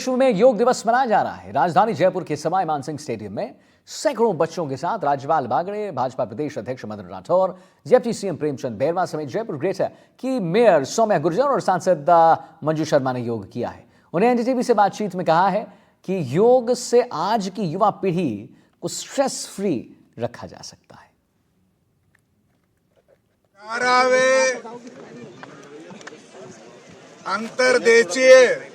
विश्व में योग दिवस मनाया जा रहा है। राजधानी जयपुर के सवाई मानसिंह स्टेडियम में सैकड़ों बच्चों के साथ राज्यपाल बागड़े, भाजपा प्रदेश अध्यक्ष मदन राठौर, डिप्टी सीएम प्रेमचंद बैरवा समेत जयपुर ग्रेटर की मेयर सौम्या गुर्जर और सांसद मंजू शर्मा ने योग किया है। उन्हें एनडीटीवी से बातचीत में कहा है कि योग से आज की युवा पीढ़ी को स्ट्रेस फ्री रखा जा सकता है। अंतरदेशीय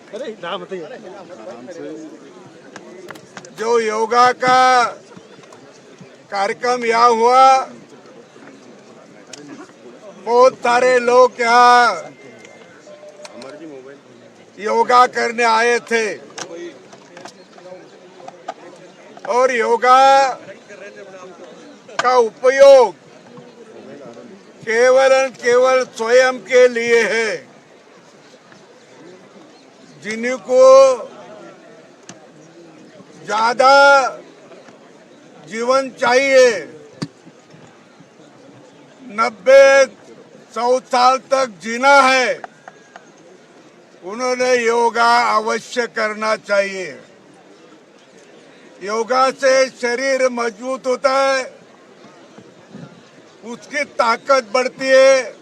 जो योगा का कार्यक्रम यहाँ हुआ, बहुत सारे लोग यहाँ योगा करने आए थे और योगा का उपयोग केवल स्वयं के लिए है। जिनको ज्यादा जीवन चाहिए, 90-100 साल तक जीना है, उन्होंने योगा अवश्य करना चाहिए। योगा से शरीर मजबूत होता है, उसकी ताकत बढ़ती है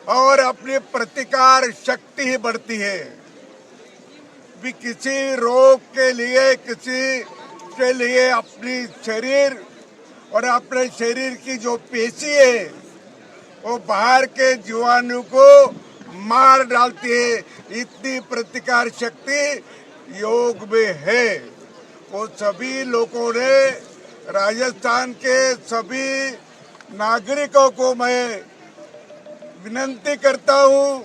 और अपनी प्रतिकार शक्ति ही बढ़ती है। भी किसी रोग के लिए अपनी शरीर और अपने शरीर की जो पेशी है वो बाहर के जीवाणु को मार डालती है। इतनी प्रतिकार शक्ति योग में है। वो सभी लोगों ने, राजस्थान के सभी नागरिकों को मैं विनती करता हूँ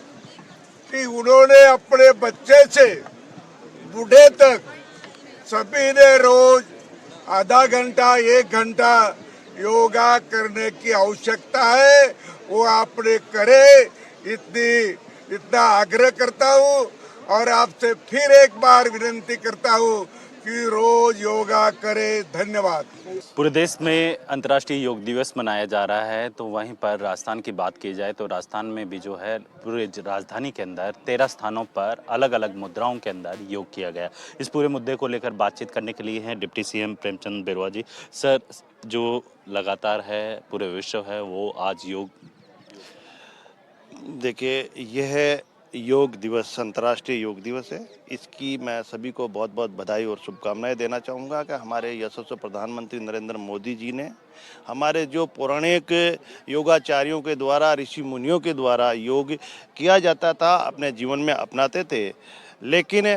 कि उन्होंने अपने बच्चे से बूढ़े तक सभी ने रोज आधा घंटा 1 घंटा योगा करने की आवश्यकता है। वो आपने करे, इतना आग्रह करता हूँ और आपसे फिर एक बार विनती करता हूँ कि रोज योगा करे। धन्यवाद। पूरे देश में अंतर्राष्ट्रीय योग दिवस मनाया जा रहा है, तो वहीं पर राजस्थान की बात की जाए तो राजस्थान में भी जो है पूरे राजधानी के अंदर 13 स्थानों पर अलग अलग मुद्राओं के अंदर योग किया गया। इस पूरे मुद्दे को लेकर बातचीत करने के लिए हैं डिप्टी सीएम प्रेमचंद बैरवा जी। सर, जो लगातार है पूरे विश्व है वो आज योग, देखिए यह योग दिवस अंतर्राष्ट्रीय योग दिवस है। इसकी मैं सभी को बहुत बहुत बधाई और शुभकामनाएं देना चाहूँगा कि हमारे यशस्वी प्रधानमंत्री नरेंद्र मोदी जी ने हमारे जो पौराणिक योगाचार्यों के द्वारा, ऋषि मुनियों के द्वारा योग किया जाता था, अपने जीवन में अपनाते थे, लेकिन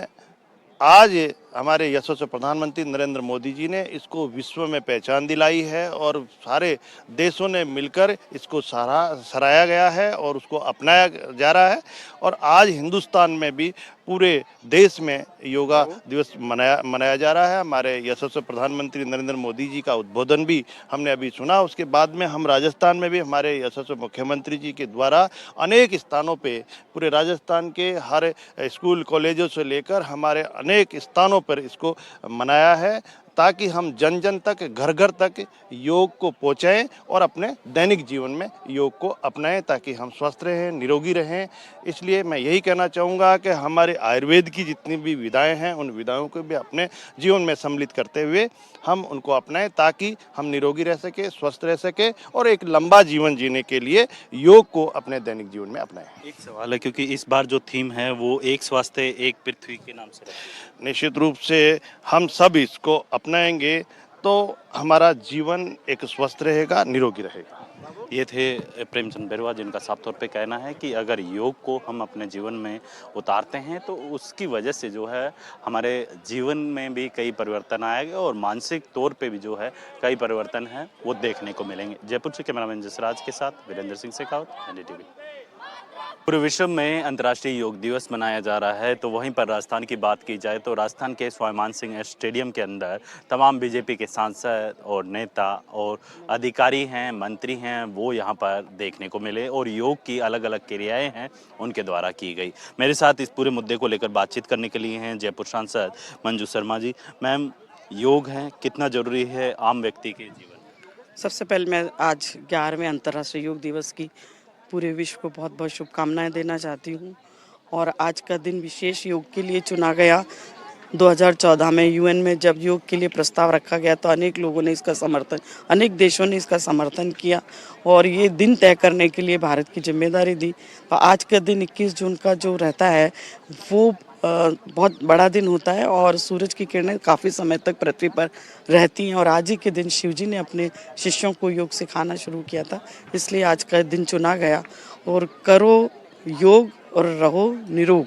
आज हमारे यशस्वी प्रधानमंत्री नरेंद्र मोदी जी ने इसको विश्व में पहचान दिलाई है और सारे देशों ने मिलकर इसको सराहा गया है और उसको अपनाया जा रहा है। और आज हिंदुस्तान में भी पूरे देश में योगा दिवस मनाया जा रहा है। हमारे यशस्वी प्रधानमंत्री नरेंद्र मोदी जी का उद्बोधन भी हमने अभी सुना। उसके बाद में हम राजस्थान में भी हमारे यशस्वी मुख्यमंत्री जी के द्वारा अनेक स्थानों पे पूरे राजस्थान के हर स्कूल कॉलेजों से लेकर हमारे अनेक स्थानों पर इसको मनाया है, ताकि हम जन जन तक, घर घर तक योग को पहुँचाएं और अपने दैनिक जीवन में योग को अपनाएं, ताकि हम स्वस्थ रहें, निरोगी रहें। इसलिए मैं यही कहना चाहूँगा कि हमारे आयुर्वेद की जितनी भी विधाएं हैं, उन विधाओं को भी अपने जीवन में सम्मिलित करते हुए हम उनको अपनाएं, ताकि हम निरोगी रह सके, स्वस्थ रह सके और एक लंबा जीवन जीने के लिए योग को अपने दैनिक जीवन में अपनाएं। एक सवाल है, क्योंकि इस बार जो थीम है वो एक स्वास्थ्य एक पृथ्वी के नाम से रखी है। निश्चित रूप से हम सब इसको अपनाएंगे तो हमारा जीवन एक स्वस्थ रहेगा, निरोगी रहेगा। ये थे प्रेमचंद बैरवा, जिनका साफ तौर पे कहना है कि अगर योग को हम अपने जीवन में उतारते हैं तो उसकी वजह से जो है हमारे जीवन में भी कई परिवर्तन आएगा और मानसिक तौर पे भी जो है कई परिवर्तन है वो देखने को मिलेंगे। जयपुर से कैमरामैन जसराज के साथ वीरेंद्र सिंह शेखावत, एनडीटीवी। पूरे विश्व में अंतर्राष्ट्रीय योग दिवस मनाया जा रहा है, तो वहीं पर राजस्थान की बात की जाए तो राजस्थान के सवाई मानसिंह स्टेडियम के अंदर तमाम बीजेपी के सांसद और नेता और अधिकारी हैं, मंत्री हैं, वो यहां पर देखने को मिले और योग की अलग अलग क्रियाएं हैं उनके द्वारा की गई। मेरे साथ इस पूरे मुद्दे को लेकर बातचीत करने के लिए हैं जयपुर सांसद मंजू शर्मा जी। मैम, योग है कितना जरूरी है आम व्यक्ति के जीवन में? सबसे पहले मैं आज 11वें अंतर्राष्ट्रीय योग दिवस की पूरे विश्व को बहुत बहुत शुभकामनाएं देना चाहती हूँ और आज का दिन विशेष योग के लिए चुना गया। 2014 में यूएन में जब योग के लिए प्रस्ताव रखा गया तो अनेक लोगों ने इसका समर्थन, अनेक देशों ने इसका समर्थन किया और ये दिन तय करने के लिए भारत की जिम्मेदारी दी। तो आज का दिन 21 जून का जो रहता है वो बहुत बड़ा दिन होता है और सूरज की किरणें काफ़ी समय तक पृथ्वी पर रहती हैं और आज ही के दिन शिवजी ने अपने शिष्यों को योग सिखाना शुरू किया था, इसलिए आज का दिन चुना गया। और करो योग और रहो निरोग।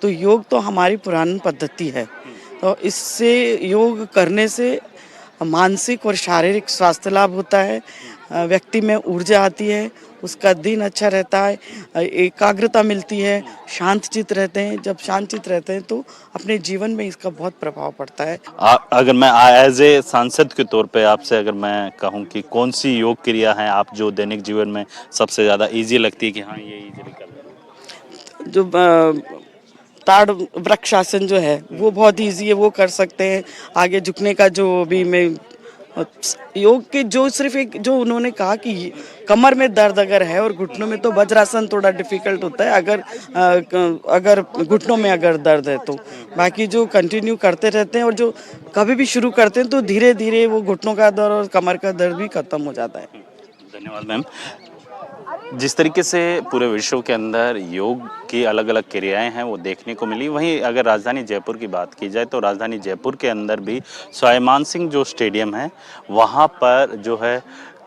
तो योग तो हमारी पुरानी पद्धति है, तो इससे योग करने से मानसिक और शारीरिक स्वास्थ्य लाभ होता है, व्यक्ति में ऊर्जा आती है, उसका दिन अच्छा रहता है, एकाग्रता मिलती है, शांत चित्त रहते हैं। जब शांत चित्त रहते हैं तो अपने जीवन में इसका बहुत प्रभाव पड़ता है। अगर मैं एज ए सांसद के तौर पे आपसे अगर मैं कहूँ कि कौन सी योग क्रिया है आप जो दैनिक जीवन में सबसे ज़्यादा इजी लगती है कि हाँ ये इजीली कर लें? जो ताड़ वृक्षासन जो है वो बहुत इजी है, वो कर सकते हैं। आगे झुकने का जो भी मैं योग के जो सिर्फ एक जो उन्होंने कहा कि कमर में दर्द अगर है और घुटनों में, तो वज्रासन थोड़ा डिफिकल्ट होता है अगर घुटनों में अगर दर्द है तो। बाकी जो कंटिन्यू करते रहते हैं और जो कभी भी शुरू करते हैं तो धीरे धीरे वो घुटनों का दर्द और कमर का दर्द भी खत्म हो जाता है। धन्यवाद मैम। जिस तरीके से पूरे विश्व के अंदर योग की अलग अलग क्रियाएं हैं वो देखने को मिली, वहीं अगर राजधानी जयपुर की बात की जाए तो राजधानी जयपुर के अंदर भी सवाई मानसिंह जो स्टेडियम है वहाँ पर जो है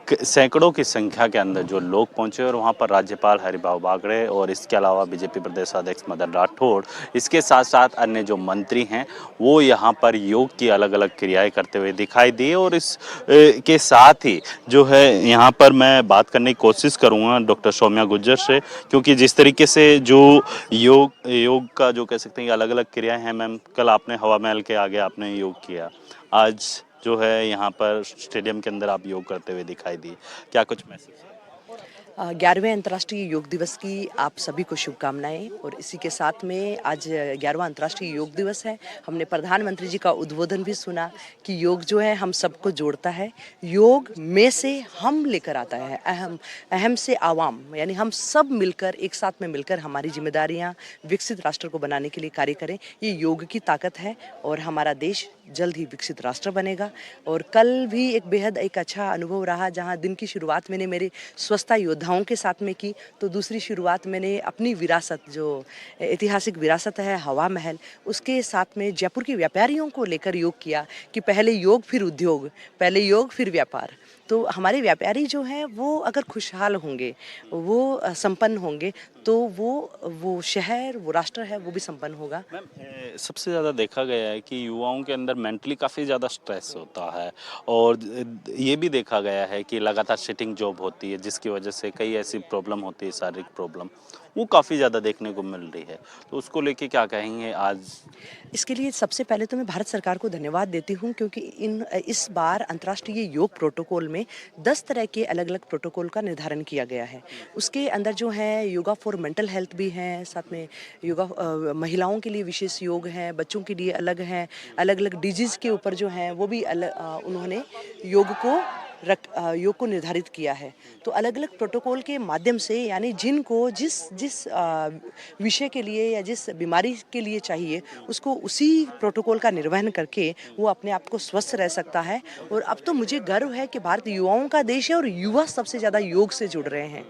सैकड़ों की संख्या के अंदर जो लोग पहुंचे और वहां पर राज्यपाल हरिभाऊ बागड़े और इसके अलावा बीजेपी प्रदेश अध्यक्ष मदन राठौड़, इसके साथ साथ अन्य जो मंत्री हैं वो यहां पर योग की अलग अलग क्रियाएं करते हुए दिखाई दिए। और इस के साथ ही जो है यहां पर मैं बात करने की कोशिश करूंगा डॉक्टर सौम्या गुर्जर से, क्योंकि जिस तरीके से जो योग का जो कह सकते हैं अलग अलग क्रियाएं हैं। मैम, कल आपने हवा महल के आगे आपने योग किया, आज जो है यहाँ पर स्टेडियम के अंदर आप योग करते हुए दिखाई दिए, क्या कुछ मैसेज? 11वें अंतर्राष्ट्रीय योग दिवस की आप सभी को शुभकामनाएं। और इसी के साथ में आज 11वां अंतर्राष्ट्रीय योग दिवस है। हमने प्रधानमंत्री जी का उद्बोधन भी सुना कि योग जो है हम सबको जोड़ता है, योग में से हम लेकर आता है, अहम से आवाम, यानी हम सब मिलकर एक साथ में मिलकर हमारी जिम्मेदारियां विकसित राष्ट्र को बनाने के लिए कार्य करें। ये योग की ताकत है और हमारा देश जल्द ही विकसित राष्ट्र बनेगा। और कल भी एक अच्छा अनुभव रहा, जहां दिन की शुरुआत मैंने मेरे स्वच्छता योद्धाओं के साथ में की, तो दूसरी शुरुआत मैंने अपनी विरासत, जो ऐतिहासिक विरासत है हवा महल, उसके साथ में जयपुर के व्यापारियों को लेकर योग किया कि पहले योग फिर उद्योग, पहले योग फिर व्यापार। तो हमारे व्यापारी जो हैं वो अगर खुशहाल होंगे, वो संपन्न होंगे, तो वो शहर, वो राष्ट्र है, वो भी संपन्न होगा। मैम, सबसे ज़्यादा देखा गया है कि युवाओं के अंदर मेंटली काफ़ी ज़्यादा स्ट्रेस होता है और ये भी देखा गया है कि लगातार सिटिंग जॉब होती है जिसकी वजह से कई ऐसी प्रॉब्लम होती है, शारीरिक प्रॉब्लम वो काफ़ी ज़्यादा देखने को मिल रही है, तो उसको लेके क्या कहेंगे आज? इसके लिए सबसे पहले तो मैं भारत सरकार को धन्यवाद देती हूँ, क्योंकि इस बार अंतर्राष्ट्रीय योग प्रोटोकॉल में 10 तरह के अलग अलग प्रोटोकॉल का निर्धारण किया गया है। उसके अंदर जो है योगा फॉर मेंटल हेल्थ भी है, साथ में योगा महिलाओं के लिए विशेष योग हैं, बच्चों के लिए अलग हैं, अलग अलग डिजीज़ के ऊपर जो हैं वो भी उन्होंने योग को निर्धारित किया है। तो अलग अलग प्रोटोकॉल के माध्यम से, यानी जिनको जिस विषय के लिए या जिस बीमारी के लिए चाहिए, उसको उसी प्रोटोकॉल का निर्वहन करके वो अपने आप को स्वस्थ रह सकता है। और अब तो मुझे गर्व है कि भारत युवाओं का देश है और युवा सबसे ज़्यादा योग से जुड़ रहे हैं।